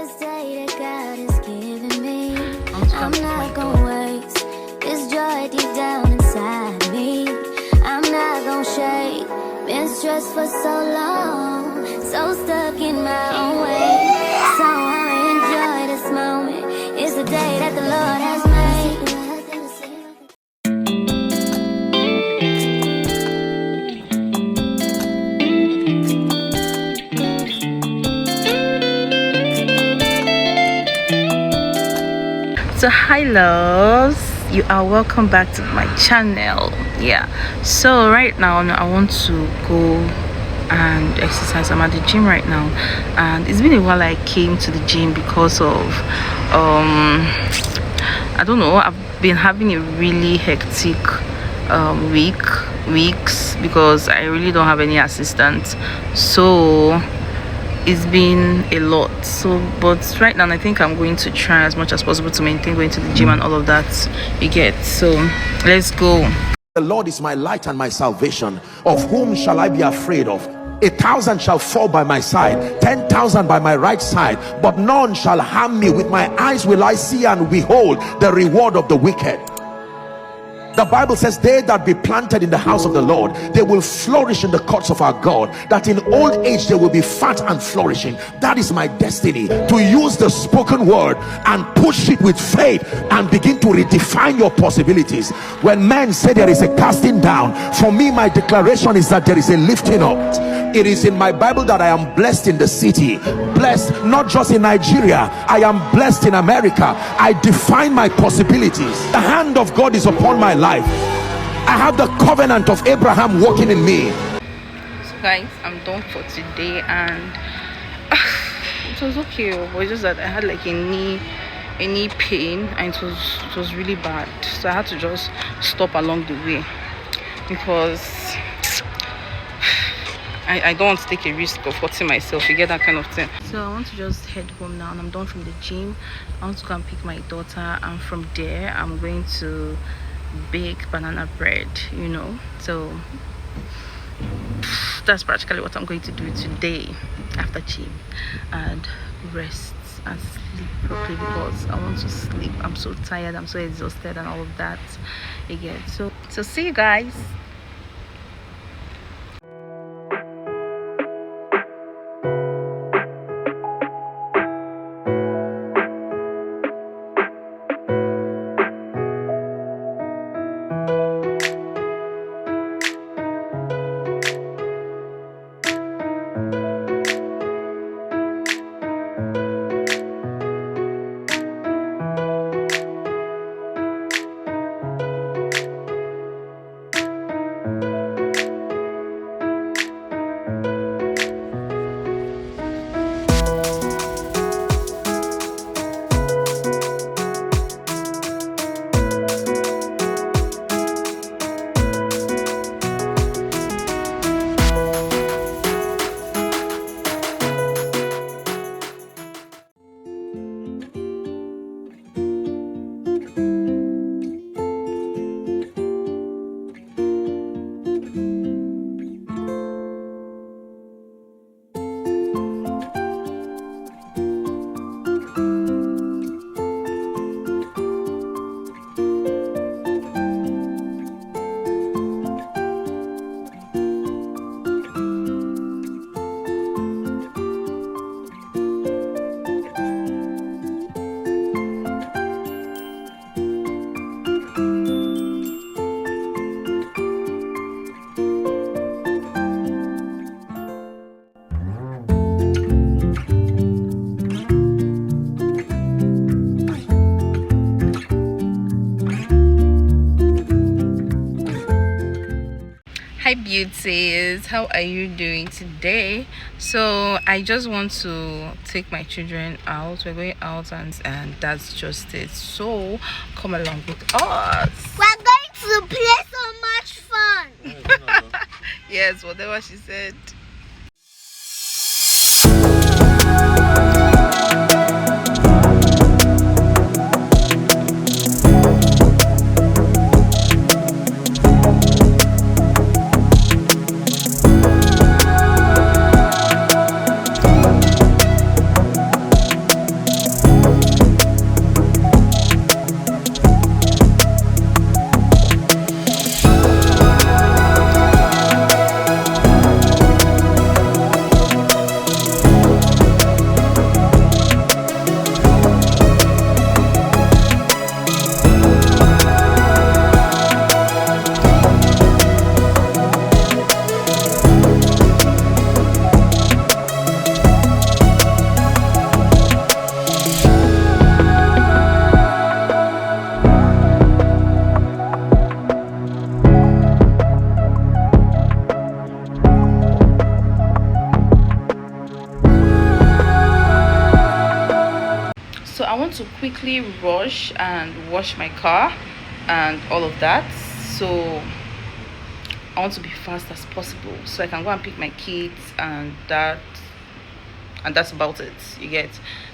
this day that God has given me. I'm not gonna waste this joy deep down inside me. I'm not gonna shake. Been stressed for so long, so stuck in my own way. So I'ma enjoy this moment. It's the day that the Lord has made. So hi loves, you are welcome back to my channel. Yeah, so right now I want to go and exercise. I'm at the gym right now, and it's been a while I came to the gym because of I don't know, I've been having a really hectic weeks because I really don't have any assistants, so it's been a lot. So but right now I think I'm going to try as much as possible to maintain going to the gym and all of that, you get. So let's go. The Lord is my light and my salvation. Of whom shall I be afraid of? 1,000 shall fall by my side, 10,000 by my right side, but none shall harm me. With my eyes will I see and behold the reward of the wicked. The Bible says, they that be planted in the house of the Lord, they will flourish in the courts of our God, that in old age they will be fat and flourishing. That is my destiny, to use the spoken word and push it with faith and begin to redefine your possibilities. When men say there is a casting down, for me my declaration is that there is a lifting up. It is in my Bible that I am blessed in the city, blessed not just in Nigeria, I am blessed in America. I define my possibilities. The hand of God is upon my life. I have the covenant of Abraham working in me. So guys, I'm done for today, and it was okay, but it's just that I had like a knee pain, and it was really bad, so I had to just stop along the way because I don't want to take a risk of hurting myself, you get that kind of thing. So I want to just head home now, and I'm done from the gym. I want to go and pick my daughter, and from there I'm going to bake banana bread, you know. So that's practically what I'm going to do today after gym, and rest and sleep properly because I want to sleep. I'm so tired, I'm so exhausted and all of that again. So see you guys. Hi beauties, how are you doing today? So I just want to take my children out. We're going out, and that's just it. So come along with us. We're going to play so much fun. Yes, whatever she said. I want to quickly rush and wash my car and all of that. So I want to be fast as possible so I can go and pick my kids, and that's about it, you get.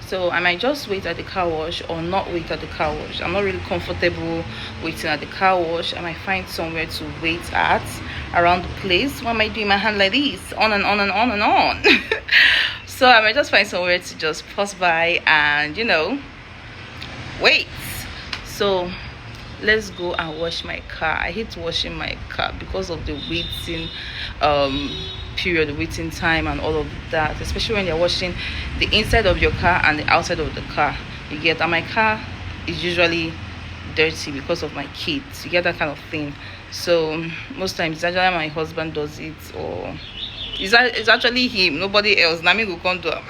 So I might just wait at the car wash or not wait at the car wash. I'm not really comfortable waiting at the car wash. I might find somewhere to wait at around the place. Why am I doing my hand like this? On and on and on and on. So I might just find somewhere to just pass by and, you know, wait. So let's go and wash my car. I hate washing my car because of the waiting period, the waiting time and all of that, especially when you're washing the inside of your car and the outside of the car, you get. And my car is usually dirty because of my kids, you get, that kind of thing. So most times it's actually my husband does it, or it's actually him, nobody else. Nami will come do it.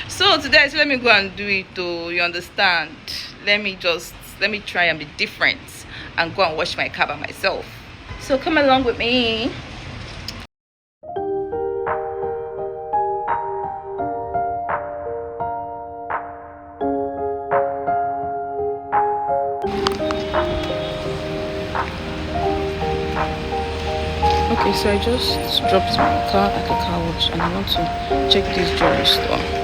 So today I said let me go and do it though, you understand. Let me try and be different and go and wash my car by myself. So come along with me. Okay, so I just dropped my car at the car wash and I want to check this jewelry store.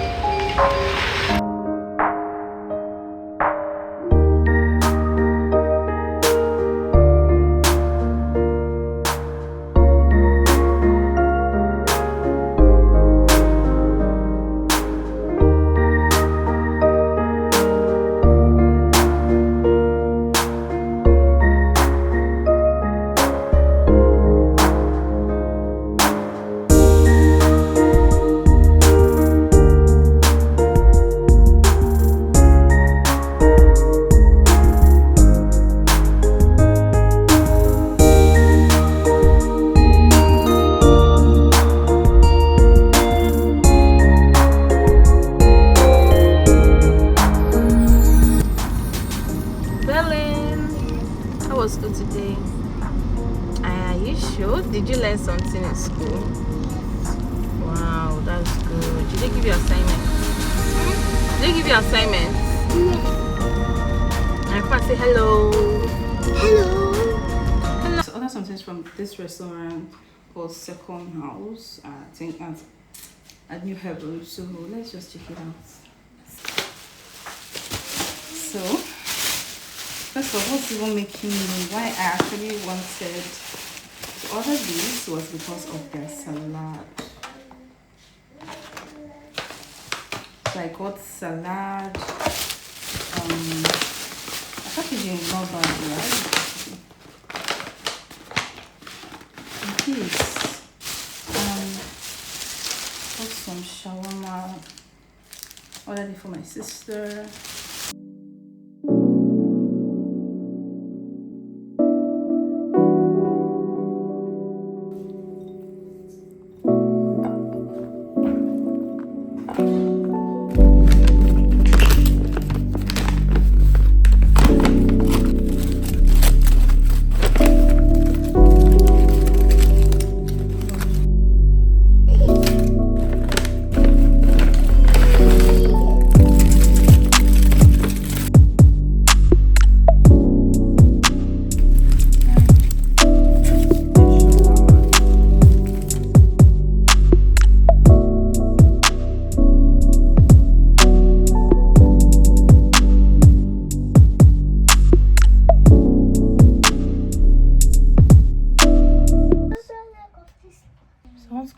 School today. Are you sure? Did you learn something in school? Wow, that's good. Did they give you assignments? Did they give you assignments? Yeah. I can't say hello. Hello. Hello. So order some things from this restaurant called Second House. I think at New Heaven. So let's just check it out. So first of all, what's even making me why I actually wanted to order this was because of their salad. So I got salad. The packaging is not bad, right? This got some shawarma. Ordered it for my sister.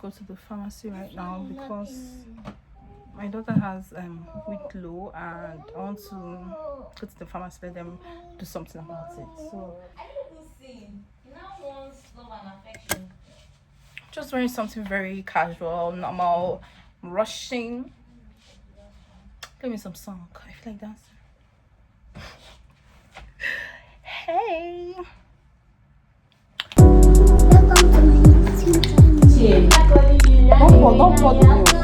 Go to the pharmacy right now because my daughter has weak low and I want to go to the pharmacy, let them do something about it. So just wearing something very casual, normal, rushing. Give me some song. I feel like dancing. Hey. Don't pour,